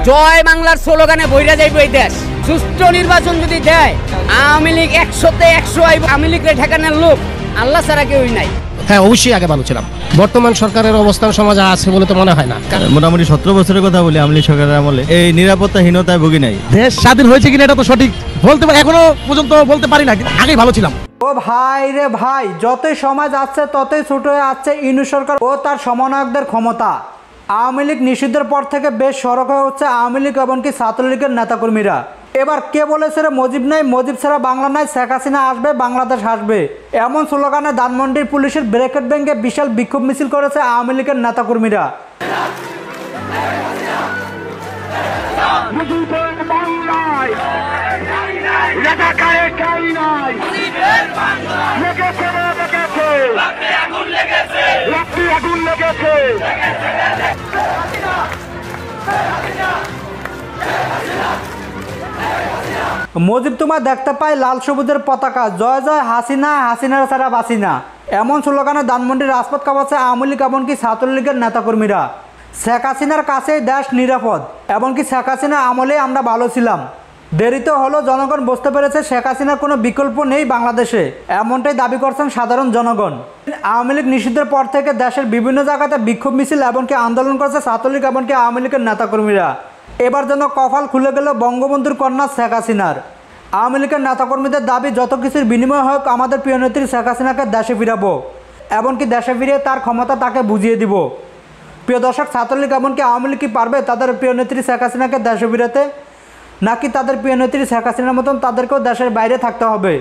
জয় বাংলার স্লোগানে বইরা যাইব এই দেশ। সুষ্ঠু নির্বাচন যদি দেয় আওয়ামী লীগ 100তে 100 আইব। আওয়ামী লীগের ঠেকানোর লোক আল্লাহ ছাড়া কেউই নাই। হ্যাঁ, অবশ্যই আগে ভালো ছিলাম। বর্তমান সরকারের অবস্থান সমাজে আছে বলে তো মনে হয় না। মোটামুটি 17 বছরের কথা বলি, আওয়ামী লীগ সরকারের আমলে এই নিরাপত্তাহীনতায় ভুগি নাই। দেশ স্বাধীন হয়েছে কিনা এটা তো সঠিক বলতে এখনো পর্যন্ত বলতে পারি না, আগেই ভালো ছিলাম। ও ভাই রে ভাই, যতই সময় যাচ্ছে ততই ছোট হয়ে যাচ্ছে ইউনূস সরকার ও তার সমন্বয়কদের ক্ষমতা। আওয়ামী লীগ নিষিদ্ধের পর থেকে বেশ সরব হয়ে হচ্ছে আওয়ামী লীগ এমনকি ছাত্রলীগের নেতাকর্মীরা। এবার কে বলেছে রে মুজিব নাই, মুজিব ছাড়া বাংলা নাই, শেখ হাসিনা আসবে, বাংলাদেশ আসবে, এমন স্লোগানে ধানমন্ডির পুলিশের ব্রেকেট ভেঙে বিশাল বিক্ষোভ মিছিল করেছে আওয়ামী লীগের নেতাকর্মীরা। মুজিব তোমার দেখতে পাই লাল সবুজের পতাকা, জয় জয় হাসিনা, হাসিনার ছাড়া বাসিনা, এমন স্লোগানে ধানমন্ডির রাজপথ কাঁপাচ্ছে আওয়ামী লীগ এমনকি ছাত্রলীগের নেতাকর্মীরা। শেখ হাসিনার কাছেই দেশ নিরাপদ, এমনকি শেখ হাসিনা আমলে আমরা ভালো ছিলাম। দেরিতে হলো জনগণ বুঝতে পেরেছে শেখ হাসিনার কোনো বিকল্প নেই বাংলাদেশে, এমনটাই দাবি করছেন সাধারণ জনগণ। আওয়ামী লীগ নিষিদ্ধের পর থেকে দেশের বিভিন্ন জায়গাতে বিক্ষোভ মিছিল এমনকি আন্দোলন করছে ছাত্রলীগ এমনকি আওয়ামী লীগের নেতাকর্মীরা। এবার যেন কপাল খুলে গেল বঙ্গবন্ধুর কন্যা শেখ হাসিনার। আওয়ামী লীগের নেতাকর্মীদের দাবি যত কিছুর বিনিময় হোক আমাদের প্রিয় নেত্রী শেখ হাসিনাকে দেশে ফিরাবো, এমনকি দেশে ফিরিয়ে তার ক্ষমতা তাকে বুঝিয়ে দিব। প্রিয় দর্শক, ছাত্রলীগ এমনকি আওয়ামী লীগ কি পারবে তাদের প্রিয় নেত্রী শেখ হাসিনাকে দেশে ফিরাতে, নাকি তাদের প্রিয় নেত্রী শেখ হাসিনার মতন তাদেরকেও দেশের বাইরে থাকতে হবে?